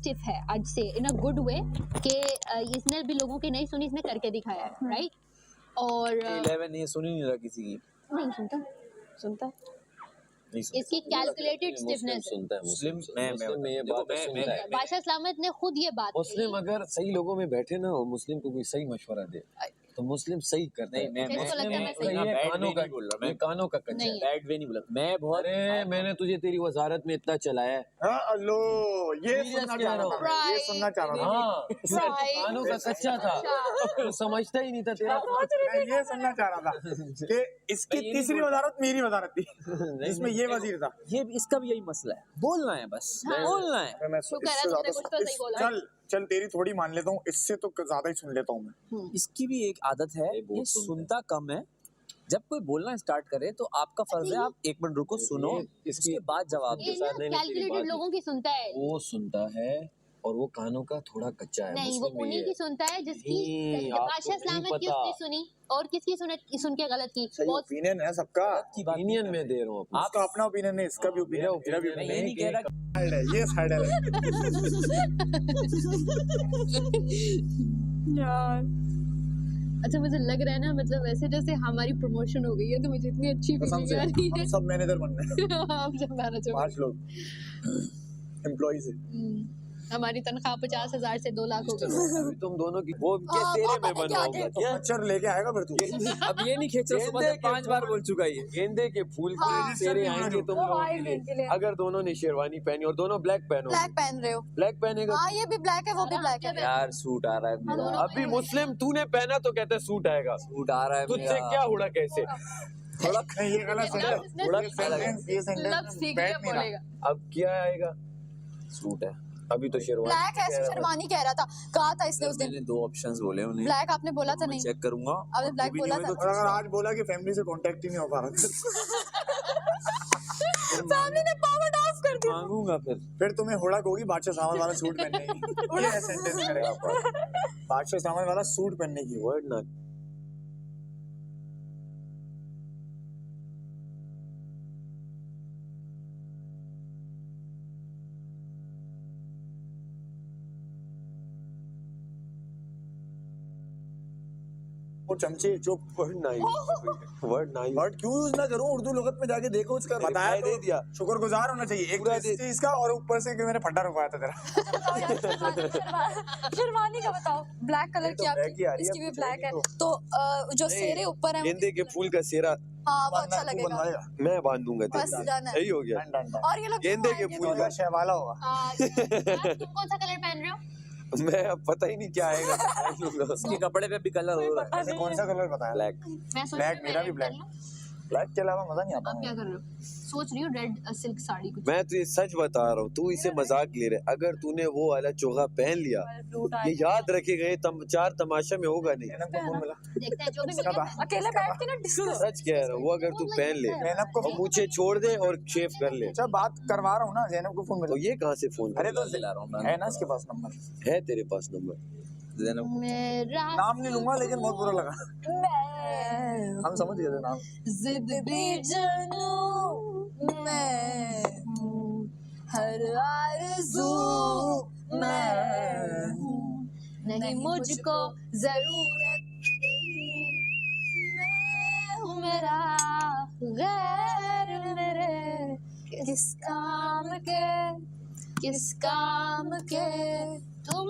Stiff है आज से इन अ गुड वे कि इसने भी लोगों की नहीं सुनी, इसने करके दिखाया है, राइट? और 11 नहीं सुनी नहीं रहा किसी की, नहीं सुनता सुनता नहीं सुनता। इसकी कैलकुलेटेड स्टिफनेस है। सुनता है मुस्लिम मुस्लिम में ये देखो, बात सुनता है। बादशाह सलामत ने खुद ये बात मुस्लिम अगर सही लोगों में बैठे ना और मुस्लिम को कोई सही मशवरा दे तो मुस्लिम सही करता है। नहीं, किसको लगता है मैं सही? ये बैड कानों वे का नहीं बोल रहा मैं, ये कानों का कच्चा नहीं है। है। बैड वे नहीं बोला मैं, बहुत अरे मैंने तुझे तेरी वजारत में इतना चलाया है। हाँ लो, ये Serious सुनना कह चाह रहा रहा हूँ। था, ये सुनना चाह रहा था। हाँ Right. कानों का कच्चा था, तू समझता ही नहीं था तेरा। मैं ये सुनना चाह रहा था कि इसकी मैं ये नहीं तीसरी बोल- वजारत मेरी वजारत थी जिसमें ये वजीर था। ये इसका भी यही मसला है, बोलना है बस, बोलना है। मैं शुक्र है इससे तुमने ज्यादा कुछ तो सही बोला। चल चल तेरी थोड़ी मान लेता हूँ, इससे तो ज्यादा ही सुन लेता हूँ मैं। इसकी भी एक आदत है, ये बहुत ये सुनता सुनता कम है। जब कोई बोलना स्टार्ट करे तो आपका फर्ज है आप एक मिनट रुको, सुनो, इसकी- उसके बाद जवाब ये दो। ना साथ नहीं, तेरी बात कैलकुलेटेड नहीं। लोगों की सुनता है। वो सुनता है और वो कानों का थोड़ा कच्चा है। नहीं, वो मुस्लिम में उन्हीं ये की है। सुनता है जिसकी नहीं, आपको बादशाह नहीं सलामत की पता। उसने सुनी और किसकी सुन के गलत की। सही बहुत ओपिनियन है सबका, की बात ओपिनियन में दे रहा हूँ अपना। आपका अपना ओपिनियन है, इसका भी मेरा ओपिनियन, मेरा भी opinion मैं ये नहीं कह रहा साइड है, ये साइड है। यार अच्छा मुझे लग रहा है ना, मतलब वैसे जैसे हमारी प्रमोशन हो गई है तो मुझे इतनी अच्छी कसम फीलिंग से आ रही हम सब मैनेजर बनने हैं, है। हम सब मैनेजर 5 लोग एम्प्लॉइज है। हमारी तनख्वाह 50,000 से 2 लाख हो गई। अभी तुम दोनों की वो क्या तेरे में बनवाऊंगा तो क्या? मच्छर लेके आएगा फिर तू। अब ये नहीं खींच रहा, सुबह से गेंदे के 5 बार बोल चुका है ये। गेंदे के फूल के हाँ, तेरे आएंगे तुम वो लोगों आए के इनके लिए। लिए। अगर दोनों ने शेरवानी पहनी और दोनों ब्लैक पहनो, ब्लैक पहन रहे हो। ब्लैक पहनेगा हाँ ये भी ब्लैक है, वो भी ब्लैक है। यार सूट आ रहा है मेरा, अभी मुस्लिम तूने पहना तो कहते सूट आएगा, सूट आ रहा है तुझसे मेरा। क्या हुआ कैसे? थोड़ा नहीं, ये गलत सेंटेंस, थोड़ा ये सेंटेंस, ये लफ्ज़ सेंटेंस सीख बैठ के नहीं रहा। बोलेगा। अब क्या आएगा? सूट है, अभी तो शेरवानी ब्लैक ऐसे शेरवानी कह रहा था, कहा था इसने उस दिन। मैंने 2 ऑप्शंस बोले उन्हें, ब्लैक आपने बोला था मैं नहीं, चेक करूंगा। आपने ब्लैक भी बोला नहीं था। हुए और अगर आज बोला कि फैमिली से कांटेक्ट ही नहीं हो पा रहा फैमिली ने पावर ऑफ कर दिया। मांगूंगा फिर तुम्हें हुड़क होगी बादशाह सामान वाला सूट पहनने की। ये सेंटेंस करेगा बादशाह सामान वाला सूट पहनने की। वर्ड ना वो चमचे जो वर्ड ना वर्ड ना वर्ड क्यों यूज ना करूं, उर्दू लुगत में जाके देखो, उसका बताया रिप्लाई तो दे दिया। शुक्रगुजार होना चाहिए एक पूरा तो इस चीज का, और ऊपर से कि मैंने फड्डा रुकवाया था तेरा। शेरवानी का बताओ, ब्लैक कलर ये तो की black ही आ आपकी, रही है, इसकी भी कुछ ब्लैक है नहीं तो जो सेरे ऊपर है गेंदे के फूल का सेरा हाँ वो अच्छा तू लगेगा। बनवाएगा। मैं बांध दूंगा बस तेरे डन है। सही हो गया। Done done done. और ये लोग गेंदे के आएंगे फूल तो- होगा, शहवाला होगा। तुम कौन सा कलर पहन रहे हो? मैं अब पता ही नहीं क्या आएगा, पहन लूंगा। उसके कपड़े पे भी कलर हो रहा है। ऐसे कौन सा कलर बताया? ब्लैक मैं सोच Black, रही हूँ मेरा भी red black। कर लूं। ब्लैक के अलावा मजा नहीं आता अब क्या मुझे। कर रहे हो? सोच रही हूँ रेड सिल्क साड़ी कुछ। मैं तुझे सच बता रहा हूँ, तू इसे मजाक ले रहा है। अगर तूने वो वाला चोगा पहन लिया, ये याद रखेगा, ये 4 तमाशा में होगा नहीं। जैनब को फोन मिला। देखते हैं जो भी इसका मिलेगा। बा- अकेले बैठ के ना डिस्कस। सच कह रहा हूँ, वो अगर तू पहन ले जैनब को और मुझे छोड़ दे और शेव कर ले, अच्छा बात करवा रहा हूँ ना, जैनब को फोन तो मिला। ये कहाँ से फोन अरे तो दिला रहा हूँ मैं। है ना इसके पास नंबर, है तेरे पास नंबर? ज़ैनब को। मेरा नाम नहीं लूंगा लेकिन बहुत बुरा लगा। मैं हम समझ गए थे नाम। जिद भी जानू मैं हूँ, हर आरज़ू मैं हूँ, नहीं मुझको जरूरत मैं हूँ मेरा गैर मेरे किस काम के तुम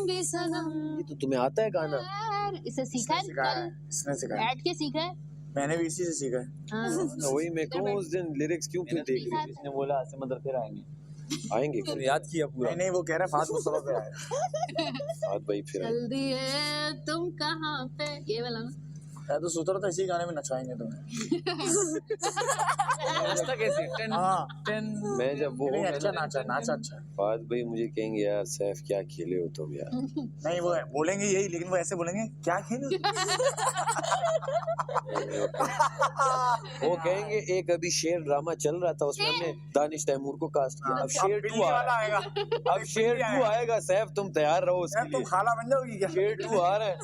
भी सनम। ये तो तुम्हें आता है गाना? इसे सीखा है सिखाया कल है, इसने सिखाया है। बैठ के सीखा है। मैंने भी इसी से सीखा है। हाँ। तो वही मैं कहूँ, उस दिन लिरिक्स क्यों फिर देख रही इसने बोला आज से मतलब फिर आएंगे, आएंगे फिर? फिर याद किया पूरा। नहीं नहीं, वो कह रहा है फास्ट मुस्तफा पे आया। साथ भाई फिर आएंगे। चल दिए तुम कहाँ पे, ये वाला ना। मैं तो सोच रहा था इसी गाने में नचवाएंगे तुम्हें। नाश्ता कैसे 10 हाँ 10 मैं जब वो नहीं, होगा अच्छा ना, नाचा नाचा अच्छा है। फाज भाई मुझे कहेंगे यार सैफ क्या खेले हो तुम यार। नहीं वो है, बोलेंगे यही, लेकिन वो ऐसे बोलेंगे क्या खेले। वो कहेंगे एक अभी शेर ड्रामा चल रहा था, उसमें हमने दानिश तैमूर को कास्ट किया, अब शेर 2 वाला आएगा, आएगा। अब शेर 2 आएगा। सैफ तुम तैयार रहो उसके यार तुम लिए। खाला बन जाओगी क्या? शेर 2 आ रहा है,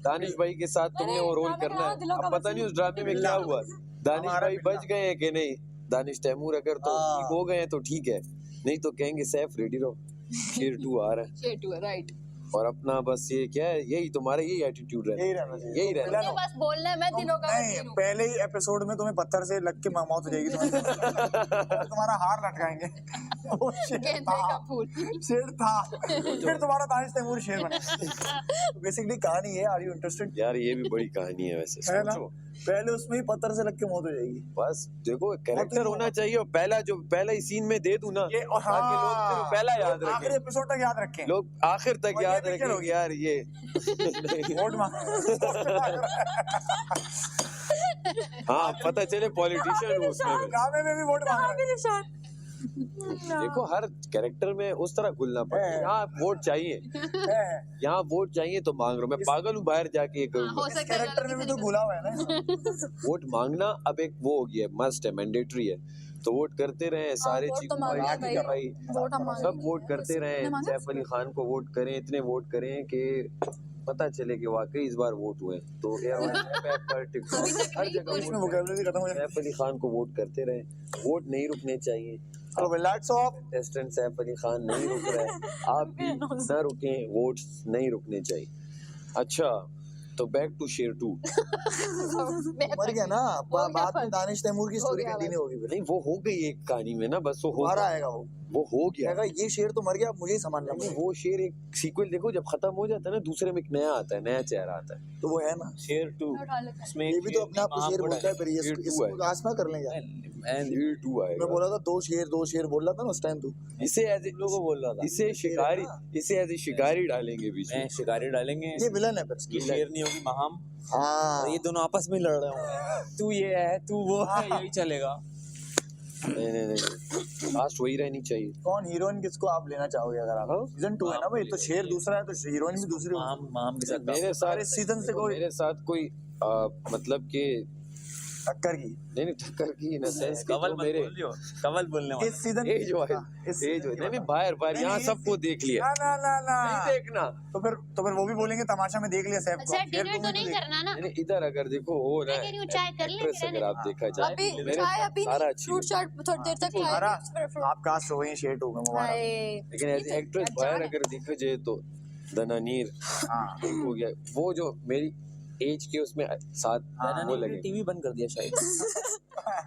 दानिश भाई के साथ तुमने वो रोल करना है। अब पता नहीं उस ड्रामे में क्या हुआ, दानिश भाई बच गए हैं कि नहीं। दानिश तैमूर अगर तो ठीक हो गए हैं तो ठीक है, नहीं तो कहेंगे सैफ रेडी रहो। शेर 2 आ रहा है शेर 2 राइट। और अपना बस ये क्या है, यही तुम्हारा यही एटीट्यूड यही है, रहना चाहिए। यही रहना मुझे बस बोलना है, मैं दिलों का नहीं, वकील हूँ। पहले ही एपिसोड में तुम्हें पत्थर से लग के मौत हो जाएगी तुम्हारा हार लटकाएंगे। वो शेर गेंदे था, का फूल। शेर था, फिर तुम्हारा दानिश तैमूर शेर बना। बेसिकली कहानी है, आर यू इंटरेस्टेड? यार ये भी बड़ी कहानी है वैसे, है ना? सोचो पहले उसमें ही पत्थर से लग के मौत हो जाएगी। बस देखो कैरेक्टर होना चाहिए, और पहला ही सीन में दे दूं ना ये और ताकि लोग फिर पहला याद आखिरी रखें, एपिसोड तक याद रखें। लोग आखिर तक और ये याद पिक्चर रखें होगी। कि यार ये वोट मांग हाँ पता चले पॉलिटिशियन हूँ उसमें मैं। गाने में भी वोट मांग रहा है। निशान देखो हर कैरेक्टर में उस तरह घुलना पड़ता है, यहाँ वोट चाहिए, है। यहाँ वोट चाहिए तो मांग रहा हूँ, मैं पागल हूँ बाहर जाके ये हाँ, करूँगा। हो इस सकता है कैरेक्टर में भी तो घुला हुआ है ना। वोट मांगना अब एक वो हो गया है, मस्ट है, मैंडेटरी है, तो वोट करते रहे सारे वोट चीज तो मांगे भाई भाई। भाई वोट हम मांगे। सब वोट करते रहे, तुमने मांगा? सैफ अली खान को वोट करें, इतने वोट करें कि पता चले कि वाकई इस बार वोट हुए, तो पर टिकटॉक हर जगह इसमें वोट वोकैबुलरी खत्म हो करें। जाएगी। सैफ अली खान को वोट करते रहे, वोट नहीं रुकने चाहिए। तो lights off. Contestant Saif Ali Khan नहीं रुक रहा है, आप भी न रुकें, वोट्स नहीं रुकने चाहिए। अच्छा तो बैक टू शेर 2। मर गया ना, बाद में दानिश तैमूर की स्टोरी कंटिन्यू होगी। नहीं वो हो गई एक कहानी में ना, बस वो हो दोबारा आएगा वो हो गया। कहेगा ये शेर तो मर गया, मुझे ही संभालना नहीं, पड़ेगा। वो शेर एक सीक्वल देखो जब खत्म हो जाता है ना, दूसरे में एक नया आता है, नया चेहरा आता है। तो वो है ना, शेर 2 उसमें ये भी तो अपने आप को शेर बोलता है, फिर ये शेर 2 इसको है। आसमा कर लेंगे। शेर 2 मैं आएगा। बोला था दो शेर बोल रहा था ना उस टाइम तू। इसे एज लोगों बोल रहा था, इसे शिकारी, इसे एज शिकारी डालेंगे बीच में। में शिकारी डालेंगे, ये विलन है फिर। ये शेर नहीं होगी महाम, हाँ और ये दोनों आपस में लड़ रहे होंगे, तू ये है तू वो है, यही चलेगा। नहीं लास्ट वही रहनी चाहिए। कौन हीरोइन किसको आप लेना चाहोगे अगर आप? सीजन 2 है ना भाई, तो शेर दूसरा है तो हीरोइन भी दूसरी होगी। महाम महाम के साथ मेरे सारे साथ सीजन से कोई मेरे साथ कोई मतलब कि टक्कर की नहीं टक्कर की इन सेंस कि कवल जो मत मेरे बोल लियो, कवल बोलने वाला। इस सीजन एज वाइज नहीं बाहर बाहर यहाँ सबको देख लिया, ना ना ना नहीं ना, देखना। तो फिर वो भी बोलेंगे तमाशा में देख लिया सैफ को। अच्छा फिर डिनर तो तुम्हें नहीं देख- करना ना। नहीं इधर अगर देखो हो रहा मैं कह रही हूँ चाय कर ले, एक्ट्रेस फिर अगर आप देखा जाए अभी मेरे चाय अभी सारा अच्छी फ्रूट चाट थोड़ी देर तक तुम्हारा खाएंगे। आप कास्ट हो गई शेर 2 में, मुबारक। हाय लेकिन एज एक्ट्रेस बाहर अगर देखा जाए तो दनानीर हाँ हो गया, वो जो मेरी एज के उसमें साथ वो लगे। टीवी बंद कर दिया शायद।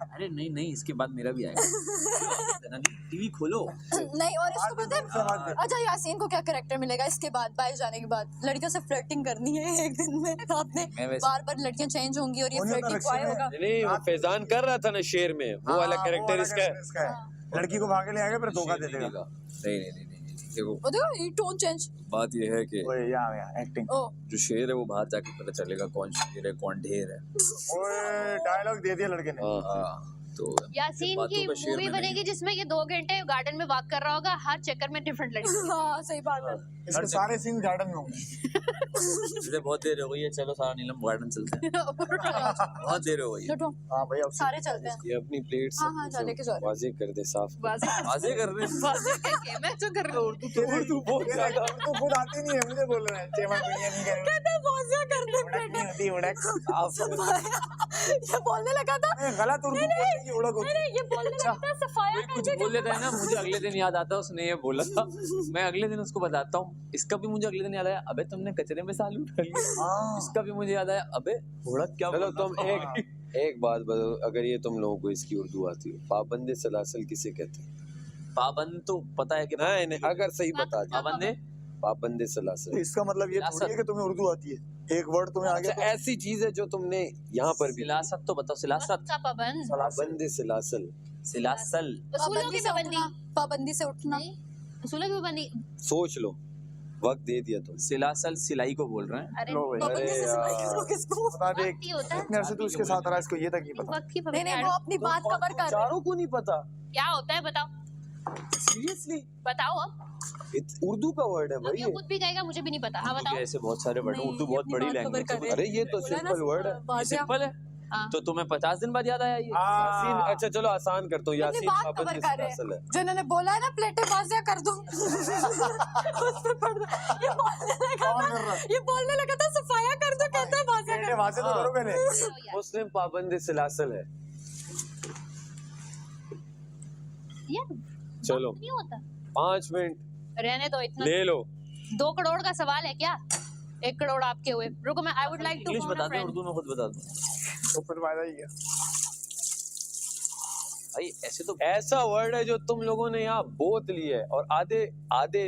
अरे नहीं इसके बाद मेरा भी आएगा। टीवी खोलो। नहीं, और इसको पता है अच्छा यासीन को क्या कैरेक्टर मिलेगा इसके बाद, बाहर जाने के बाद? लड़कियों से फ्लर्टिंग करनी है एक दिन में रात में, मैं वैसे- बार बार लड़कियां चेंज होंगी और ये उन्हें तो फ्लर्टिंग रक्सी बॉय में- होगा। नहीं वो फैजान कर रहा था ना शेर में, वो वाला हाँ, कैरेक्टर वाला इसका है। character इसका है। लड़की को भागे ले आएगा फिर धोखा दे देगा। नहीं देखो वो देखो ये टोन चेंज। बात ये है कि ओए या एक्टिंग। ओ जो शेर है वो बाहर जाके पता चलेगा कौन शेर है कौन ढेर है। ओए डायलॉग दे दिया लड़के ने। हाँ तो यासीन बातों की पे शेर मूवी में बनेगी नहीं। जिसमें ये 2 घंटे गार्डन में वॉक कर रहा होगा, हर चक्कर में डिफरेंट लड़की। हाँ सही बात है। इसके सारे सीन गार्डन में होंगे। मुझे बहुत देर हो गई है, चलो सारा नीलम गार्डन चलते हैं। बहुत देर हो गई है। लटो हाँ भाई अब सारे चलते हैं। ये अपनी प्लेट हाँ, हाँ, जा लेके जाओ। वाजे कर दे साफ। वाजे कर रहे हैं। मैं तो कर रहा हूँ उर्दू बहुत ज्यादा तो खुद आती नहीं है, मुझे बोल रहा है चेमन भैया नहीं करेंगे। कहते मौजा कर दे उड़क नहीं होती उड़क। ये बोलने लगा था। गलत उर्दू बोलने की उड़क होती है। नहीं ये बोलने लगा था सफाया कुछ करके। बोल देता है ना, मुझे अगले दिन याद आता है उसने ये बोला था, मैं अगले दिन उसको बताता हूँ। इसका भी मुझे अगले दिन याद आया, अबे तुमने कचरे में सालू डाली। हाँ इसका भी मुझे याद आया, अबे घोड़ा क्या चलो बोल तुम रहा था? एक बात बताओ, अगर ये तुम लोगों को इसकी उर्दू आती हो, पाबंदे सलासल किसे कहते हैं? पाबंद तो पता है कि नहीं अगर सही बता दो, पाबंदे पाबंदे सलासल। तो इसका मतलब ये थोड़ी है कि तुम्हें उर्दू आती है, एक वर्ड तुम्हें आ गया अच्छा ऐसी चीज है जो तुमने यहाँ पर भी सिलासत तो बताओ। सिलासत का पाबंद, पाबंदे सलासल। सिलासल उसूलों की पाबंदी से पाबंदी, उठना, पाबंदी से उठना। नहीं उसूलों की पाबंदी। सोच लो, वक्त दे दिया तुम। सिलासल सिलाई को बोल रहे हैं। अरे लो भाई पाबंदी से सिलाई यार। करो किसको? बता दे। वक्त ही होता है, इतने अरसे तो इसके साथ रहा, इसको ये तक नहीं पता। वक्त की नहीं पाबंदी। नहीं वो अपनी बात कवर कर रहे हैं। चारों को नहीं पता क्या होता है बताओ, सीरियसली। बताओ अब। उर्दू का वर्ड है अब भाई ये ये। खुद भी कहेगा मुझे भी नहीं पता। हाँ बताओ। ऐसे बहुत सारे वर्ड, नहीं, उर्दू ये बहुत अपनी बड़ी बात cover लैंग्वेज कर रहे है। हैं। अरे ये तो बोला ना, सिंपल वर्ड है। बाजिया। सिंपल है हाँ। तो तुम्हें 50 दिन बाद याद आया ये। यासीन, अच्छा चलो आसान करता हूँ, अपनी यासीन बात पाबंदी कवर कर रहे सलासल है। हैं। जिन्होंने बोला है ना प्लेटें बाजिया कर दो उस पे पढ़ दो। ये बोलने लगा कौन था, कर रहा है? ये बोलने लगा था सफाया कर दो, कहता है बाजिया कर पहले वहां से तो करो पहले। यार, मुस्लिम पाबंदे सलासल है। यार चलो नहीं होता। 5 मिनट रहने दो इतना। ले लो। 2 करोड़ का सवाल है क्या? 1 करोड़ आपके हुए। रुको मैं I would like to English phone बता अ दे, फ्रेंड। उर्दू में खुद बता दो तो फिर वायदा ही है। भाई। ऐसे तो ऐसा वर्ड है जो तुम लोगों ने यहाँ बोत ली है, और आधे आधे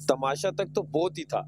तमाशा तक तो बोत ही था।